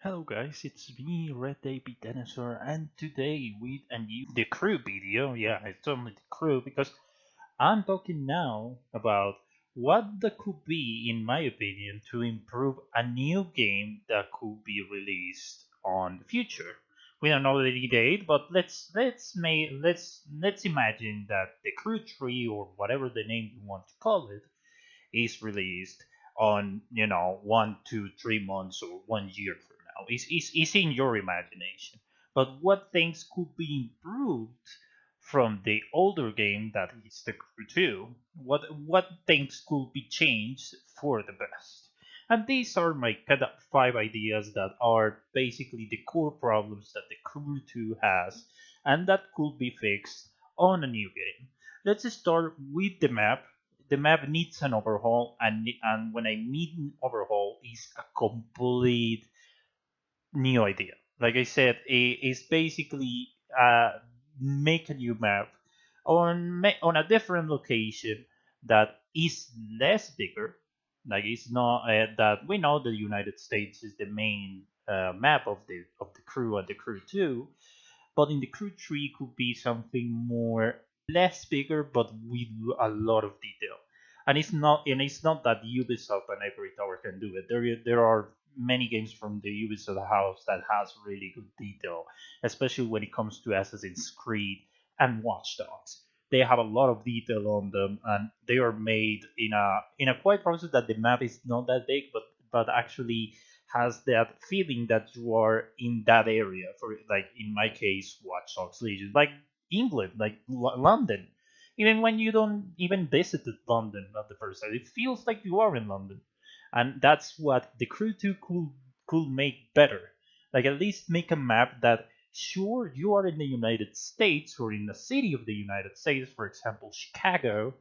Hello guys, it's me, Red Baby Dinosaur, and today with a new The Crew video. Yeah, it's only The Crew because I'm talking now about what that could be, in my opinion, to improve a new game that could be released on the future. We don't know the date, but let's imagine that The Crew 3 or whatever the name you want to call it is released on 1 to 3 months or 1 year from now. It's in your imagination. But what things could be improved from the older game that is the Crew 2? What things could be changed for the best? And these are my kind of 5 ideas that are basically the core problems that the Crew 2 has and that could be fixed on a new game. Let's start with the map needs an overhaul, and when I mean overhaul, is a complete new idea. Like I said, it's basically make a new map on a different location that is less bigger. Like it's not that we know the United States is the main map of the crew and the crew 2, but in the crew tree could be something more less bigger but with a lot of detail. And it's not that Ubisoft and Ivory Tower can do it. There are many games from the Ubisoft house that has really good detail, especially when it comes to Assassin's Creed and Watch Dogs. They have a lot of detail on them, and they are made in a quiet process that the map is not that big, but actually has that feeling that you are in that area. For like in my case, Watch Dogs Legion, like England, like London. Even when you don't even visited London at the first time, it feels like you are in London, and that's what the Crew 2 could make better. Like at least make a map that sure you are in the United States or in a city of the United States, for example Chicago,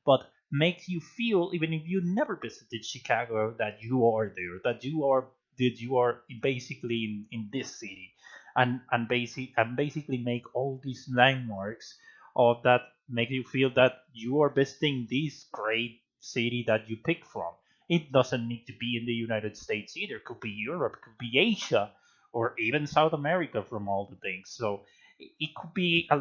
but makes you feel, even if you never visited Chicago, that you are there, that you are basically in this city, and basically make all these landmarks of that make you feel that you are visiting this great city that you pick from. It doesn't need to be in the United States either. It could be Europe, it could be Asia, or even South America from all the things. So it could be a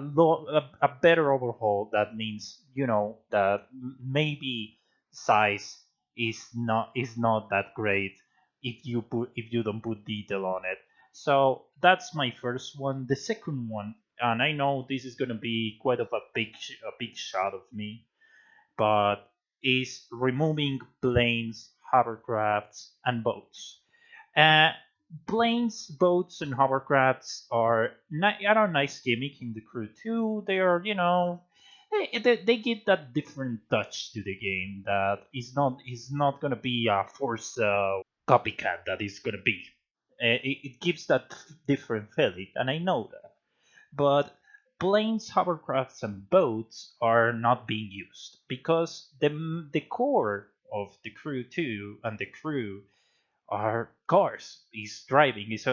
better overhaul. That means that maybe size is not that great if you don't put detail on it. So that's my first one. The second one, and I know this is gonna be quite of a big shot of me, but is removing planes, hovercrafts, and boats. Uh, Planes, boats, and hovercrafts are a nice gimmick in the crew too. They are, they give that different touch to the game that is not gonna be a forced copycat that is gonna be. It gives that different feeling, and I know that. But planes, hovercrafts, and boats are not being used because the core of the crew 2 and the crew are cars. Is driving. Is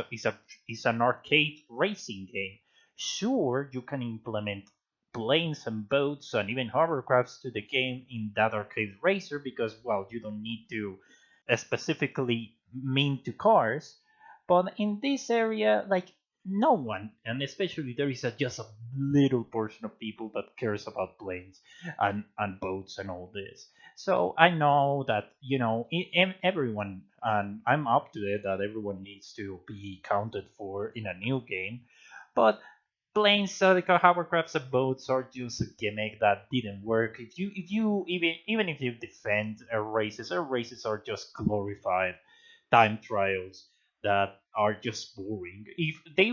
an arcade racing game. Sure, you can implement planes and boats and even hovercrafts to the game in that arcade racer because well, you don't need to specifically mean to cars. But in this area, like no one, and especially there is just a little portion of people that cares about planes and boats and all this. So I know that everyone, and I'm up to it that everyone needs to be counted for in a new game, but planes, like hovercrafts and boats are just a gimmick that didn't work. If you even if you defend air races are just glorified time trials that are just boring. If they,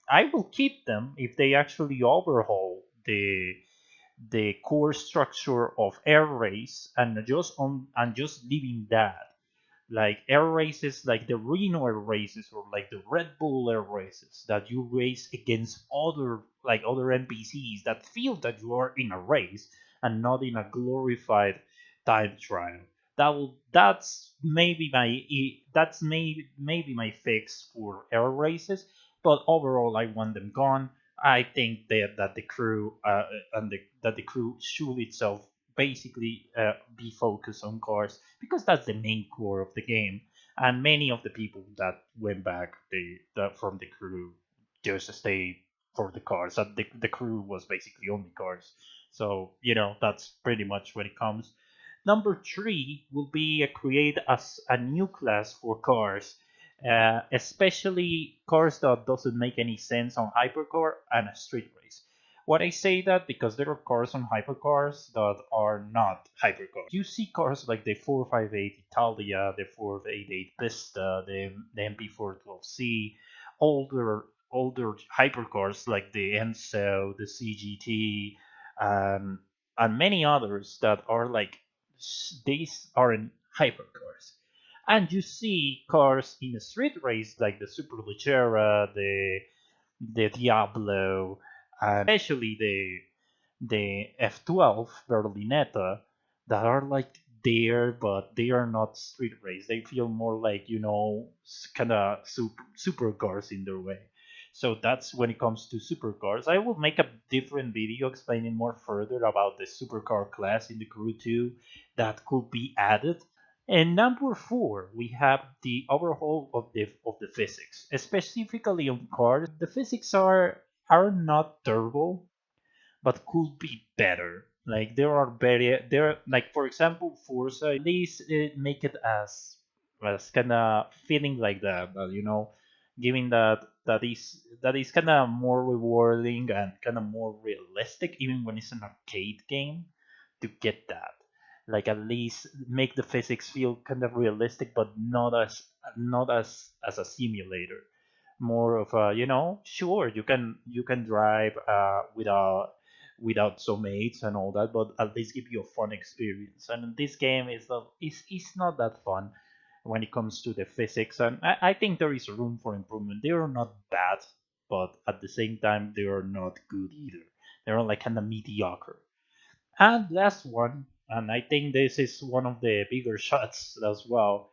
I will keep them if they actually overhaul the core structure of air race and just leaving that, like air races like the Reno air races or like the Red Bull air races that you race against other NPCs that feel that you are in a race and not in a glorified time trial. That's maybe my fix for air races, but overall I want them gone. I think that the crew that the crew should itself basically be focused on cars because that's the main core of the game. And many of the people that went back, from the crew, just stay for the cars. And the crew was basically only cars. So that's pretty much when it comes. Number three will be create as a new class for cars, especially cars that doesn't make any sense on hypercar and a street race. What I say that because there are cars on hypercars that are not hypercars. You see cars like the 458 Italia, the 488 Pista, the MP412C, older hypercars like the Enso, the CGT, and many others that are like these aren't hypercars. And you see cars in a street race like the Superleggera, the Diablo, and especially the F12 Berlinetta that are like there, but they are not street race. They feel more like kind of supercars in their way. So that's when it comes to supercars. I will make a different video explaining more further about the supercar class in the Crew 2 that could be added. And number four, we have the overhaul of the physics, specifically on cars. The physics are not terrible, but could be better. Like there like for example Forza, at least make it as kind of feeling like that, giving that is kind of more rewarding and kind of more realistic, even when it's an arcade game, to get that. Like at least make the physics feel kind of realistic, but not as a simulator. More of a, sure, you can drive without some mates and all that, but at least give you a fun experience. And this game is not that fun when it comes to the physics, and I think there is room for improvement. They are not bad, but at the same time they are not good either. They're like kind of mediocre. And last one, and I think this is one of the bigger shots as well,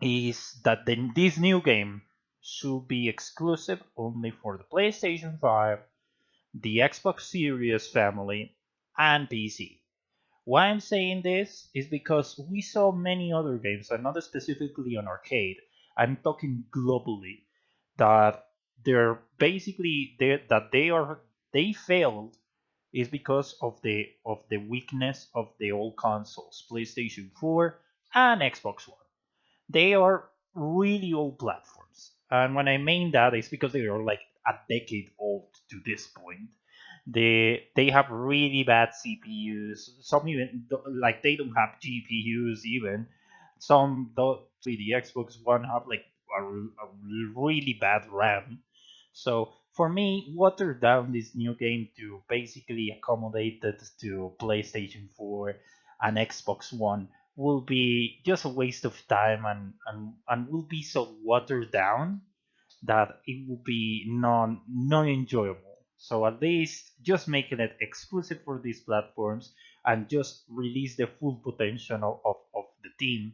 is that this new game should be exclusive only for the PlayStation 5, the Xbox Series family, and PC. Why I'm saying this is because we saw many other games, and not specifically on arcade. I'm talking globally, that they failed is because of the weakness of the old consoles, PlayStation 4 and Xbox One. They are really old platforms. And when I mean that, it's because they are like a decade old to this point. They have really bad CPUs. Some even like they don't have GPUs even. Some don't. The Xbox One have like a really bad RAM. So for me, water down this new game to basically accommodate it to PlayStation 4 and Xbox One will be just a waste of time, and will be so watered down that it will be non enjoyable. So at least just making it exclusive for these platforms and just release the full potential of the team,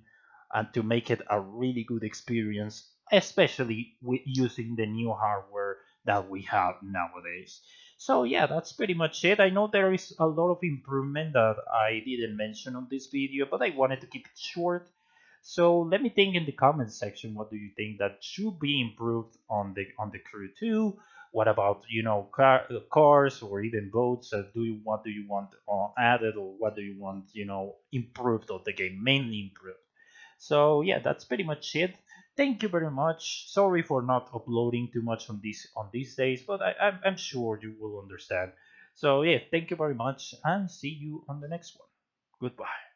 and to make it a really good experience, especially with using the new hardware that we have nowadays. So yeah, that's pretty much it. I know there is a lot of improvement that I didn't mention on this video, but I wanted to keep it short. So let me think in the comments section. What do you think that should be improved on the Crew 2? What about cars or even boats? What do you want added, or what do you want improved of the game? Mainly improved. So yeah, that's pretty much it. Thank you very much. Sorry for not uploading too much on these days, but I'm sure you will understand. So yeah, thank you very much, and see you on the next one. Goodbye.